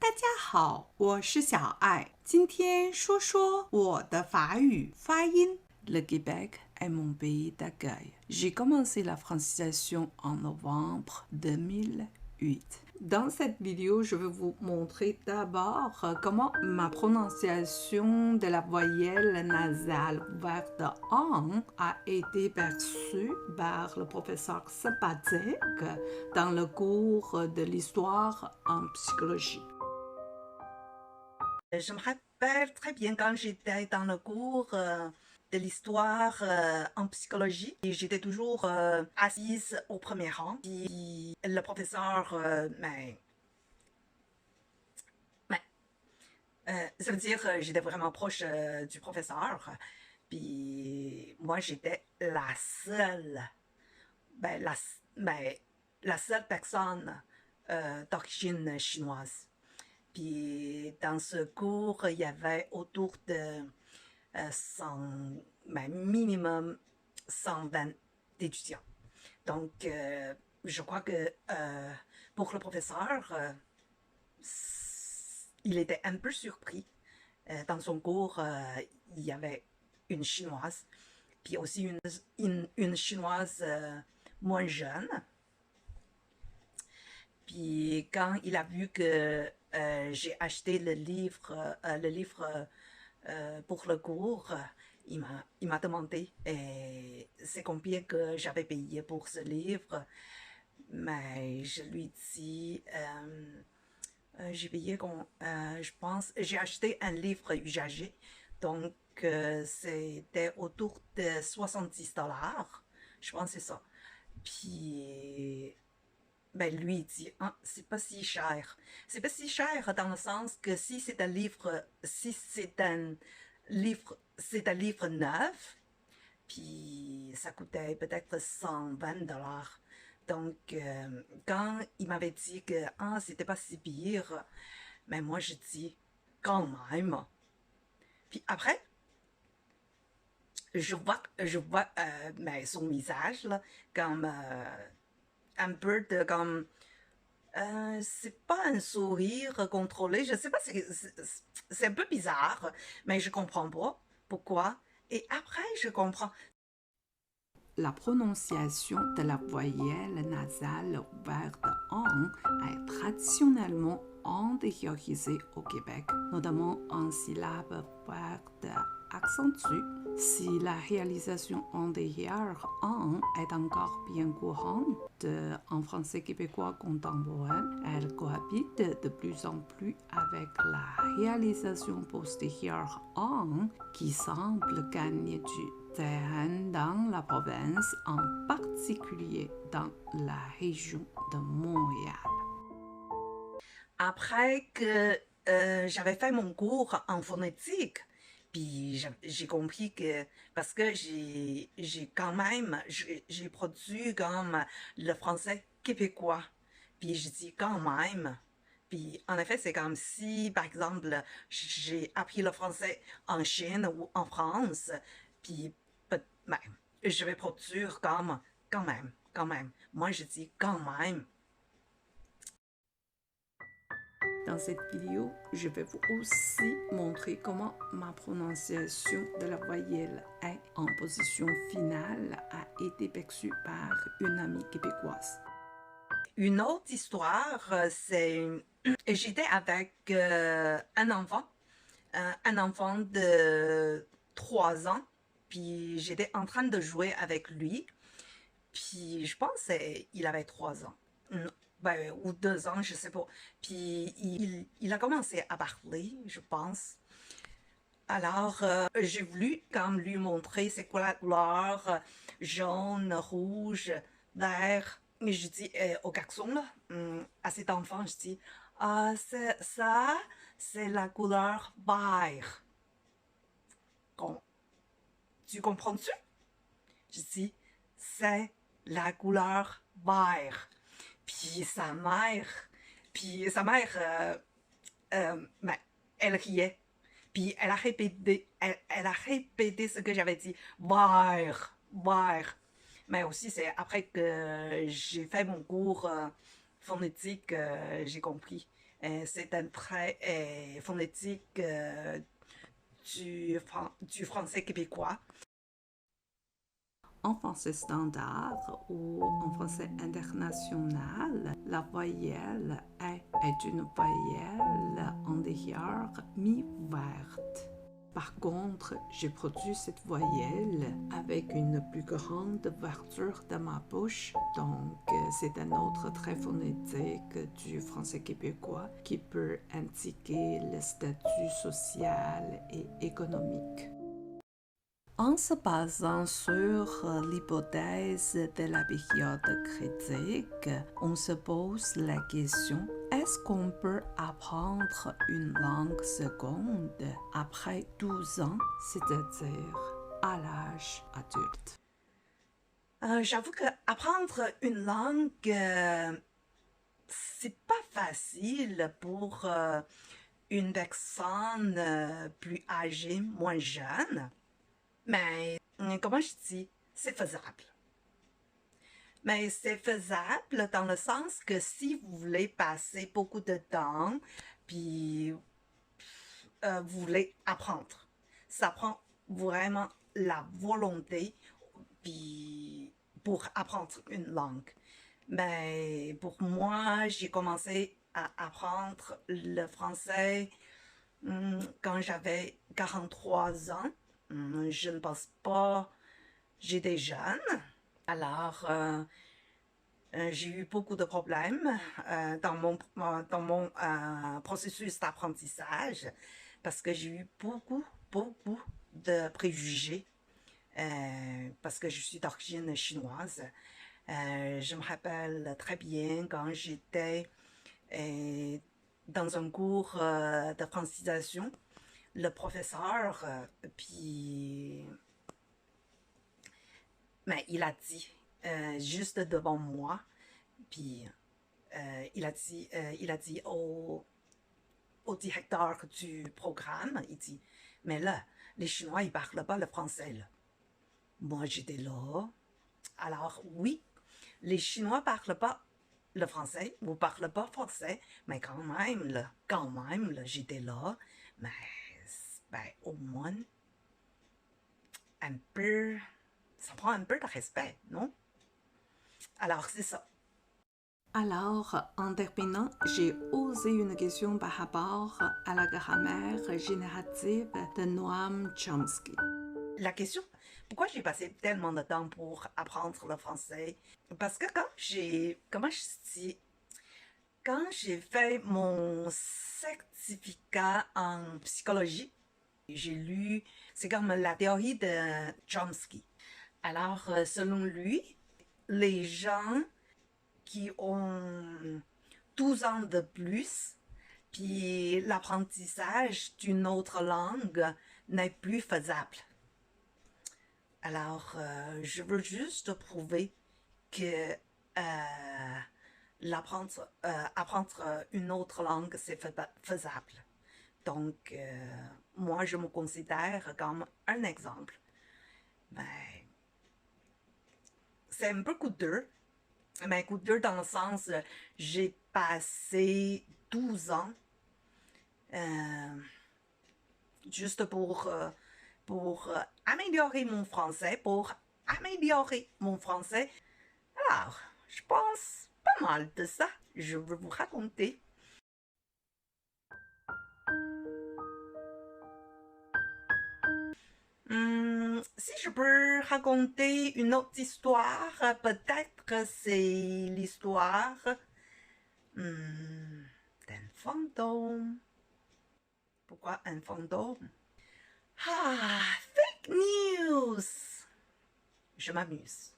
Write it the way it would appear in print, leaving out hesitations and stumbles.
大家好，我是小爱，今天说说我的法语发音。Le Québec est mon pays d'accueil. J'ai commencé la francisation en novembre 2008. Dans cette vidéo, je vais vous montrer d'abord comment ma prononciation de la voyelle nasale ouverte en a été perçue par le professeur sympathique dans le cours de l'histoire en psychologie. Je me rappelle très bien quand j'étais dans le cours de l'histoire en psychologie et j'étais toujours assise au premier rang. Puis le professeur, ça veut dire j'étais vraiment proche du professeur. Puis moi j'étais la seule, la seule personne d'origine chinoise. Puis dans ce cours, il y avait autour de 100, minimum 120 étudiants. Donc, je crois que pour le professeur, il était un peu surpris. Dans son cours, il y avait une chinoise, puis aussi une chinoise moins jeune. Puis quand il a vu que j'ai acheté le livre pour le cours, il m'a demandé c'est combien que j'avais payé pour ce livre. Mais je lui dis j'ai payé, je pense, j'ai acheté un livre usagé, donc c'était autour de 70 $. Je pense que c'est ça. Puis lui il dit ah, c'est pas si cher. C'est pas si cher dans le sens que si c'est un livre, c'est un livre neuf, puis ça coûtait peut-être 120 $. Donc quand il m'avait dit que ah, c'était pas si pire, mais moi je dis quand même. Puis après, je vois son visage là, comme un peu de comme c'est pas un sourire contrôlé, je sais pas, c'est un peu bizarre, mais je comprends pas pourquoi. Et après, je comprends. La prononciation de la voyelle nasale ouverte en est traditionnellement antériorisée au Québec, notamment en syllabes ouvertes accentuées. Si la réalisation antérieure en est encore bien courante en français québécois contemporain, elle cohabite de plus en plus avec la réalisation postérieure en qui semble gagner du terrain dans la province, en particulier dans la région de Montréal. Après que j'avais fait mon cours en phonétique, puis j'ai compris que, parce que j'ai quand même, j'ai produit comme le français québécois, puis je dis quand même. Puis en effet, c'est comme si, par exemple, j'ai appris le français en Chine ou en France, puis je vais produire comme quand même. Moi, je dis quand même. Dans cette vidéo, je vais vous aussi montrer comment ma prononciation de la voyelle « est » en position finale a été perçue par une amie québécoise. Une autre histoire, c'est j'étais avec un enfant de 3 ans, puis j'étais en train de jouer avec lui, puis je pense qu'il avait 3 ans. Ou 2 ans, je sais pas. Puis il a commencé à parler, je pense. Alors, j'ai voulu comme lui montrer c'est quoi la couleur, jaune, rouge, vert. Mais je dis au garçon, là, à cet enfant, je dis, ah, ça, c'est la couleur vert. Tu comprends-tu? Je dis, c'est la couleur vert. Puis sa mère, elle riait. Puis elle a répété ce que j'avais dit, vert, vert. Mais aussi, c'est après que j'ai fait mon cours phonétique, j'ai compris C'est un trait phonétique du français québécois. En français standard ou en français international, la voyelle est une voyelle antérieure mi-ouverte. Par contre, j'ai produit cette voyelle avec une plus grande ouverture de ma bouche, donc c'est un autre trait phonétique du français québécois qui peut indiquer le statut social et économique. En se basant sur l'hypothèse de la période critique, on se pose la question, est-ce qu'on peut apprendre une langue seconde après 12 ans, c'est-à-dire à l'âge adulte? J'avoue que apprendre une langue, c'est pas facile pour une personne plus âgée, moins jeune. Mais, comment je dis, c'est faisable. Mais c'est faisable dans le sens que si vous voulez passer beaucoup de temps, puis vous voulez apprendre, ça prend vraiment la volonté puis pour apprendre une langue. Mais pour moi, j'ai commencé à apprendre le français quand j'avais 43 ans. Je ne pense pas, j'étais jeune. Alors, j'ai eu beaucoup de problèmes dans mon processus d'apprentissage parce que j'ai eu beaucoup de préjugés parce que je suis d'origine chinoise. Je me rappelle très bien quand j'étais dans un cours de francisation, le professeur, puis mais il a dit, juste devant moi, puis il a dit au directeur du programme, il dit, mais là, les Chinois, ils parlent pas le français, là. Moi, j'étais là. Alors, oui, les Chinois parlent pas le français, vous parlez pas français, mais quand même, là, j'étais là, mais ben, au moins, un peu, ça prend un peu de respect, non? Alors, c'est ça. Alors, en terminant, j'ai osé une question par rapport à la grammaire générative de Noam Chomsky. La question, pourquoi j'ai passé tellement de temps pour apprendre le français? Parce que quand j'ai fait mon certificat en psychologie, j'ai lu, c'est comme la théorie de Chomsky. Alors, selon lui, les gens qui ont 12 ans de plus, puis l'apprentissage d'une autre langue n'est plus faisable. Alors, je veux juste prouver que apprendre une autre langue, c'est faisable. Donc, moi, je me considère comme un exemple. Mais c'est un peu coup de dur. Mais coup de dur dans le sens, j'ai passé 12 ans juste pour améliorer mon français, Alors, je pense pas mal de ça. Je veux vous raconter. Si je peux raconter une autre histoire, peut-être c'est l'histoire d'un fantôme. Pourquoi un fantôme? Ah, fake news! Je m'amuse.